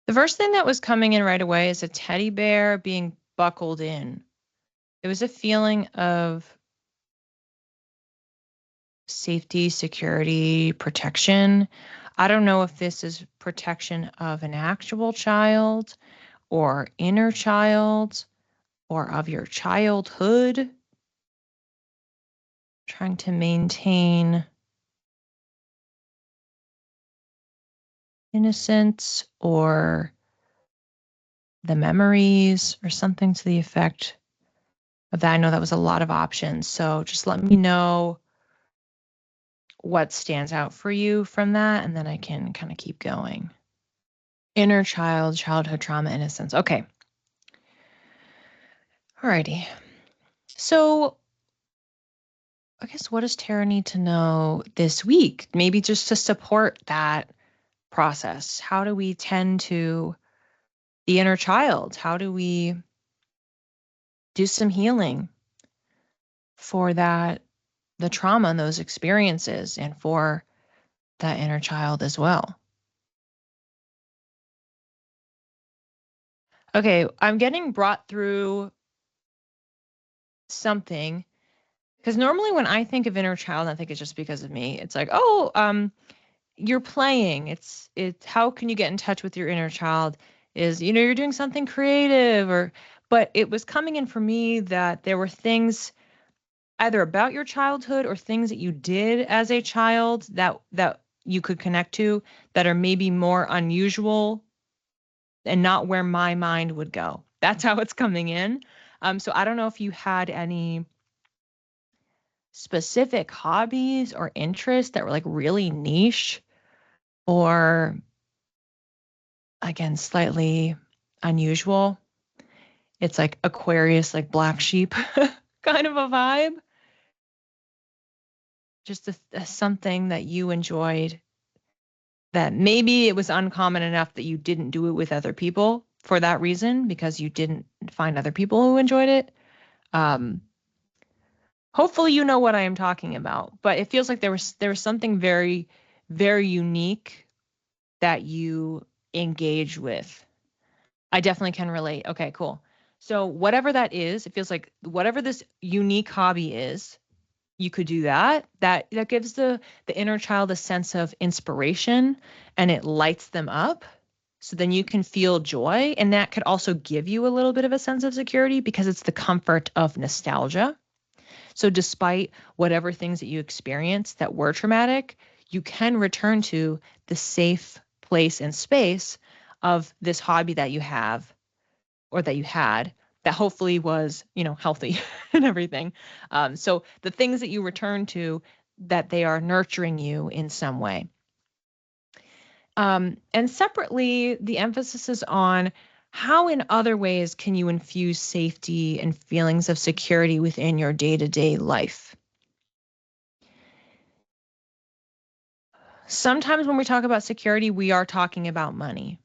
The first thing that was coming in right away is a teddy bear being buckled in. It was a feeling of safety, security, protection. I don't know if this is protection of an actual child or inner child or of your childhood. Trying to maintain innocence or the memories or something to the effect of that. I know that was a lot of options. So just let me know what stands out for you from that, and then I can kind of keep going. Inner child, childhood trauma, innocence. Okay. Alrighty. So I guess what does Tara need to know this week? Maybe just to support that process. How do we tend to the inner child? How do we do some healing for that, the trauma and those experiences, and for that inner child as well? Okay, I'm getting brought through something because normally when I think of inner child, I think it's just because of me. It's like, oh, you're playing. It's how can you get in touch with your inner child is, you're doing something creative but it was coming in for me that there were things either about your childhood or things that you did as a child that you could connect to that are maybe more unusual and not where my mind would go. That's how it's coming in. So I don't know if you had any specific hobbies or interests that were like really niche or again slightly unusual. It's like Aquarius, like black sheep kind of a vibe. Just something that you enjoyed that maybe it was uncommon enough that you didn't do it with other people for that reason because you didn't find other people who enjoyed it. Um, Hopefully you know what I am talking about, but it feels like there was something very, very unique that you engage with. I definitely can relate. Okay, cool. So whatever that is, it feels like whatever this unique hobby is, you could do that. That gives the inner child a sense of inspiration and it lights them up. So then you can feel joy, and that could also give you a little bit of a sense of security because it's the comfort of nostalgia. So despite whatever things that you experienced that were traumatic, you can return to the safe place and space of this hobby that you have or that you had that hopefully was, healthy and everything. So the things that you return to, that they are nurturing you in some way. And separately, the emphasis is on how in other ways can you infuse safety and feelings of security within your day-to-day life. Sometimes when we talk about security, we are talking about money.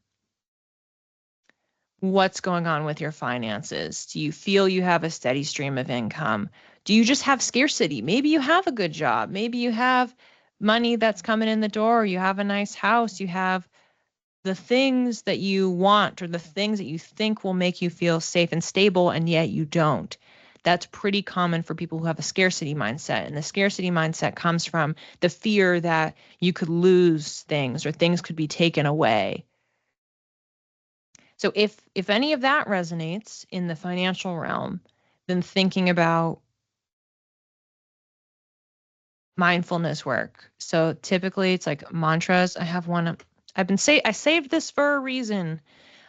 What's going on with your finances? Do you feel you have a steady stream of income? Do you just have scarcity? Maybe you have a good job. Maybe you have money that's coming in the door. You have a nice house. You have the things that you want or the things that you think will make you feel safe and stable, and yet you don't. That's pretty common for people who have a scarcity mindset. And the scarcity mindset comes from the fear that you could lose things or things could be taken away. So if any of that resonates in the financial realm, then thinking about mindfulness work. So typically it's like mantras. I have one. I saved this for a reason.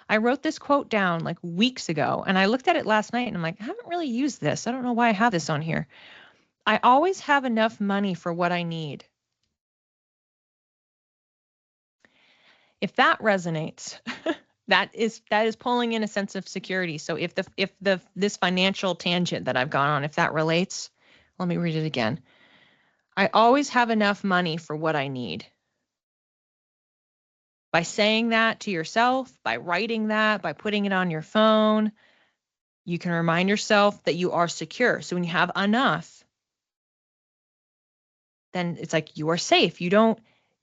I wrote this quote down like weeks ago and I looked at it last night and I'm like, I haven't really used this. I don't know why I have this on here. I always have enough money for what I need. If that resonates, that is pulling in a sense of security. So if this financial tangent that I've gone on, if that relates, let me read it again. I always have enough money for what I need. By saying that to yourself, by writing that, by putting it on your phone, you can remind yourself that you are secure. So when you have enough, then it's like you are safe.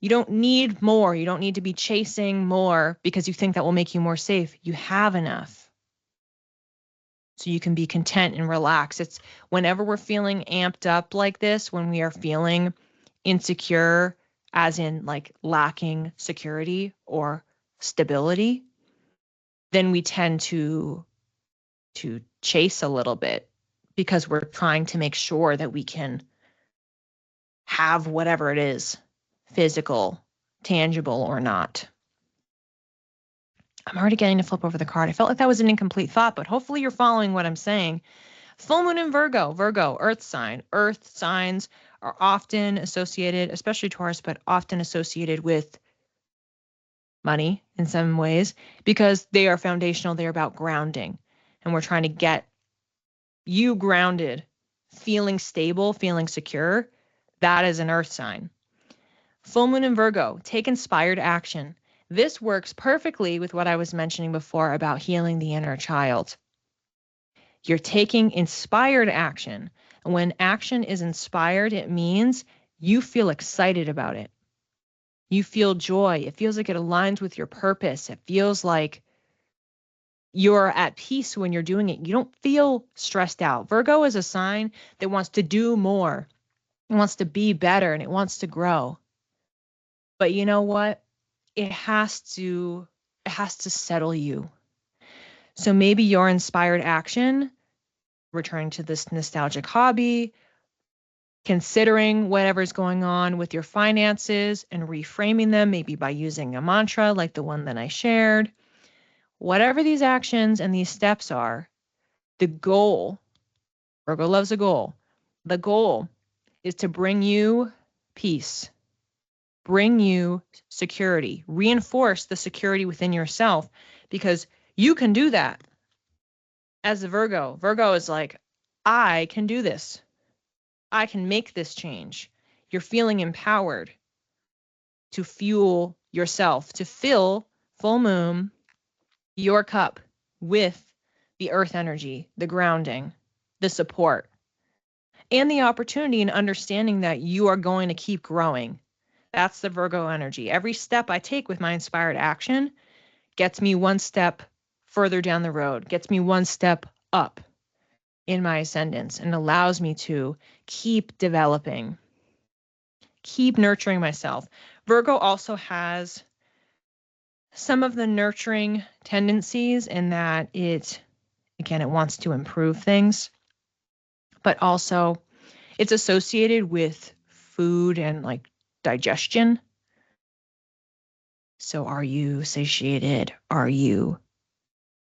You don't need more. You don't need to be chasing more because you think that will make you more safe. You have enough. So you can be content and relax. It's whenever we're feeling amped up like this, when we are feeling insecure, as in like lacking security or stability, then we tend to chase a little bit because we're trying to make sure that we can have whatever it is, physical, tangible or not. I'm already getting to flip over the card. I felt like that was an incomplete thought, but hopefully you're following what I'm saying. Full moon in Virgo, earth sign. Earth signs are often associated, especially Taurus, but often associated with money in some ways because they are foundational. They're about grounding. And we're trying to get you grounded, feeling stable, feeling secure. That is an earth sign. Full moon in Virgo, take inspired action. This works perfectly with what I was mentioning before about healing the inner child. You're taking inspired action. And when action is inspired, it means you feel excited about it. You feel joy. It feels like it aligns with your purpose. It feels like you're at peace when you're doing it. You don't feel stressed out. Virgo is a sign that wants to do more. It wants to be better and it wants to grow. But you know what? It has to settle you. So maybe your inspired action, returning to this nostalgic hobby, considering whatever's going on with your finances and reframing them, maybe by using a mantra like the one that I shared. Whatever these actions and these steps are, the goal, Virgo loves a goal. The goal is to bring you peace, bring you security, reinforce the security within yourself because you can do that. As a Virgo, Virgo is like, I can do this. I can make this change. You're feeling empowered to fuel yourself, to fill full moon, your cup with the earth energy, the grounding, the support, and the opportunity and understanding that you are going to keep growing. That's the Virgo energy. Every step I take with my inspired action gets me one step further down the road, gets me one step up in my ascendance, and allows me to keep developing, keep nurturing myself. Virgo also has some of the nurturing tendencies in that it wants to improve things, but also it's associated with food and like digestion. So are you satiated? Are you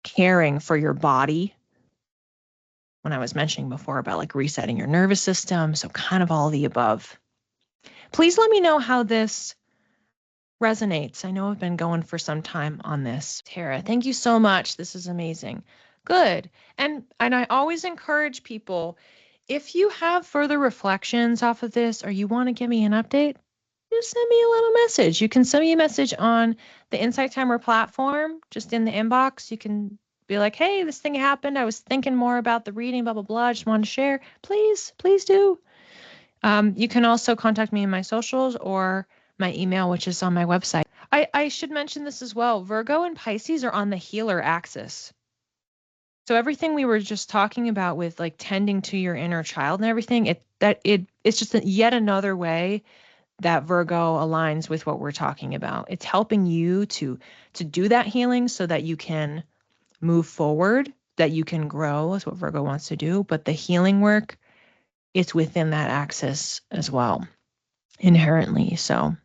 caring for your body? When I was mentioning before about like resetting your nervous system, so kind of all the above. Please let me know how this resonates. I know I've been going for some time on this. Tara, thank you so much. This is amazing. Good. And I always encourage people, if you have further reflections off of this or you want to give me an update, just send me a little message. You can send me a message on the Insight Timer platform, just in the inbox. You can be like, hey, this thing happened. I was thinking more about the reading, blah, blah, blah. I just wanted to share. Please do. You can also contact me in my socials or my email, which is on my website. I should mention this as well. Virgo and Pisces are on the healer axis. So everything we were just talking about with like tending to your inner child and everything, it's just yet another way that Virgo aligns with what we're talking about. It's helping you to do that healing so that you can move forward, that you can grow is what Virgo wants to do. But the healing work, it's within that axis as well, inherently. So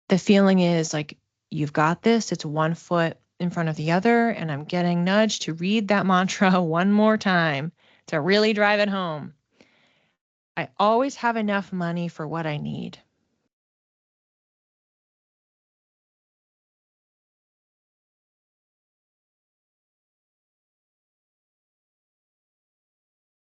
the feeling is like, you've got this. It's one foot in front of the other. And I'm getting nudged to read that mantra one more time to really drive it home. I always have enough money for what I need.